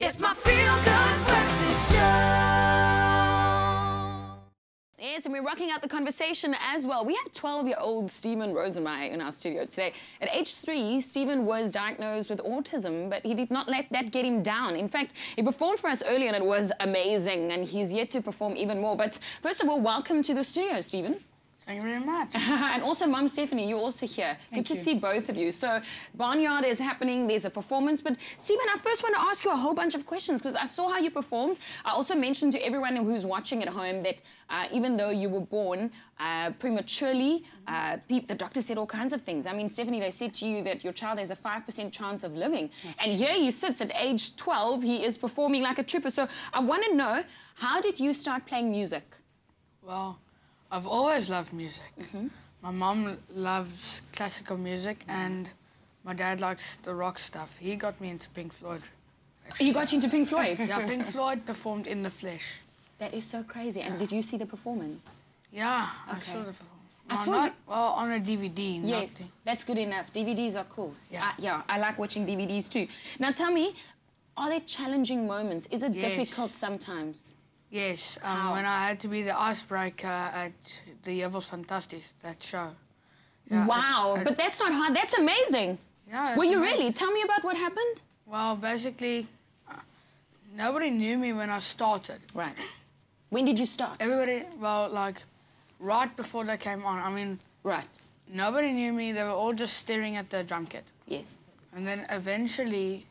It's my feel-good breakfast show. Yes, and we're rocking out the conversation as well. We have 12-year-old Stehan Rosenmeyer in our studio today. At age 3, Stehan was diagnosed with autism, but he did not let that get him down. In fact, he performed for us earlier and it was amazing, and he's yet to perform even more. But first of all, welcome to the studio, Stehan. Thank you very much. And also, Mum Stephanie, you're also here. Good to see both of you. So, Barnyard is happening, there's a performance. But, Stehan, I first want to ask you a whole bunch of questions because I saw how you performed. I also mentioned to everyone who's watching at home that even though you were born prematurely, the doctor said all kinds of things. I mean, Stephanie, they said to you that your child has a 5% chance of living. Yes. And here he sits at age 12, he is performing like a trooper. So, I want to know, how did you start playing music? Well, I've always loved music. My mom loves classical music and my dad likes the rock stuff. He got me into Pink Floyd. Actually. He got you into Pink Floyd? Yeah, Pink Floyd performed in the flesh. That is so crazy. And did you see the performance? Yeah, okay. I saw the performance. Well, on a DVD. Yes, that's good enough. DVDs are cool. Yeah. Yeah, I like watching DVDs too. Now tell me, are there challenging moments? Is it difficult sometimes? Yes, when I had to be the icebreaker at the Jevels Fantastisch, that show. Yeah, wow, but that's not hard, that's amazing. Yeah, were you really? Tell me about what happened. Well, basically, nobody knew me when I started. Right. When did you start? Everybody, well, like, right before they came on, I mean... Right. Nobody knew me, they were all just staring at the drum kit. Yes. And then eventually,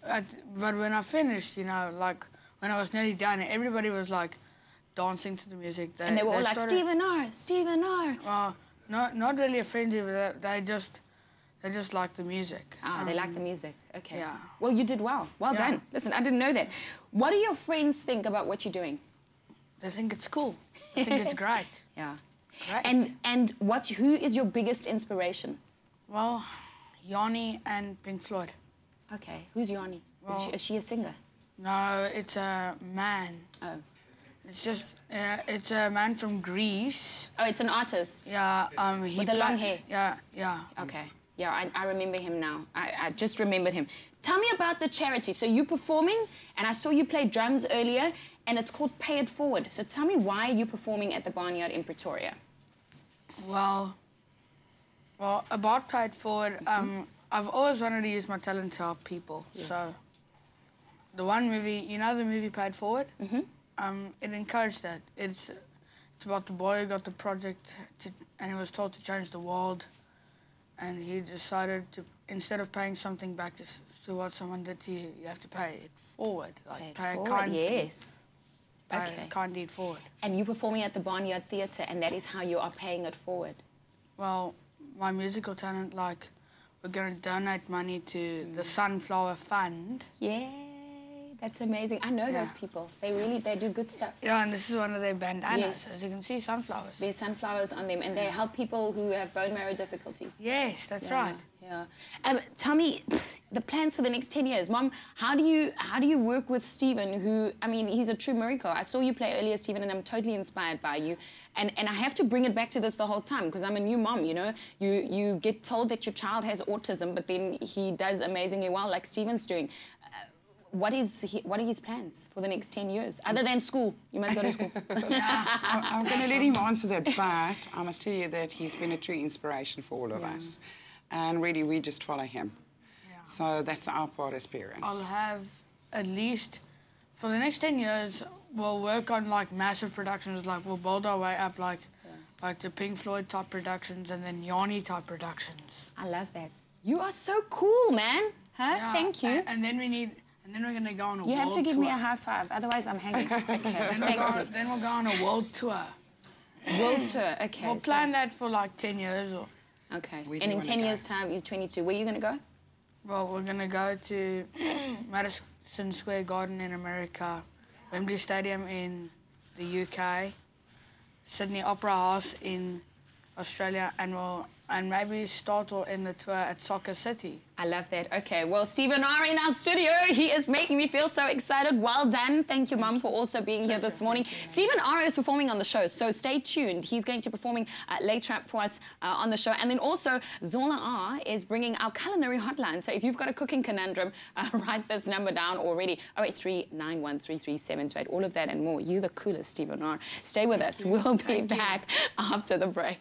but when I finished, you know, like, when I was nearly done, everybody was like dancing to the music. And they were all like, Stehan R, Stehan R. Well, not really a frenzy, but they just like the music. Ah, they like the music. Okay. Yeah. Well, you did well. Well done. Listen, I didn't know that. What do your friends think about what you're doing? They think it's cool. They think it's great. Yeah. Great. And who is your biggest inspiration? Well, Yanni and Pink Floyd. Okay. Who's Yanni? Well, is she a singer? No, it's a man. Oh. It's just, it's a man from Greece. Oh, it's an artist? Yeah. With the long hair? Yeah. Okay. Yeah, I remember him now. I just remembered him. Tell me about the charity. So you're performing, and I saw you play drums earlier, and it's called Pay It Forward. So tell me, why are you performing at the Barnyard in Pretoria? Well, about Pay It Forward, I've always wanted to use my talent to help people. Yes. So the one movie, you know the movie Pay It Forward? It encouraged that. It's about the boy who got the project and he was told to change the world, and he decided to, instead of paying something back to what someone did to you, you have to pay it forward. Like pay a kind deed. Pay a kind deed forward. And you're performing at the Barnyard Theatre, and that is how you are paying it forward. Well, my musical talent, like, we're going to donate money to the Sunflower Fund. Yay, that's amazing. I know those people. They do good stuff. Yeah, and this is one of their bandanas. As you can see, sunflowers. There's sunflowers on them, and they help people who have bone marrow difficulties. Yes, that's right. Yeah. Tell me, the plans for the next 10 years. Mom, how do you work with Stehan, who, I mean, he's a true miracle. I saw you play earlier, Stehan, and I'm totally inspired by you. And I have to bring it back to this the whole time, because I'm a new mom, you know. You get told that your child has autism, but then he does amazingly well, like Stehan's doing. What are his plans for the next 10 years? Other than school. You must go to school. I'm going to let him answer that, but I must tell you that he's been a true inspiration for all of us. And really, we just follow him. So that's our part experience. I'll have at least, for the next 10 years, we'll work on, like, massive productions. Like, we'll build our way up, like the Pink Floyd type productions and then Yanni type productions. I love that. You are so cool, man. Huh? Yeah, thank you. And then we're going to go on a world tour. You have to give me a high five, otherwise I'm hanging. Okay, then we'll go on a world tour. World tour, okay. We'll plan that for like 10 years. Okay, and in 10 years' time, you're 22. Where are you going to go? Well, we're going to go to Madison Square Garden in America, Wembley Stadium in the UK, Sydney Opera House in Australia, and maybe start or end the tour at Soccer City. I love that. Okay, well, Stehan R in our studio. He is making me feel so excited. Well done. Thank you, Mum, for also being here this morning. Stehan R is performing on the show, so stay tuned. He's going to be performing later for us on the show. And then also, Zola R is bringing our culinary hotline. So if you've got a cooking conundrum, write this number down already. 083-9133728. All of that and more. You're the coolest, Stehan R. Stay with us. We'll be back after the break.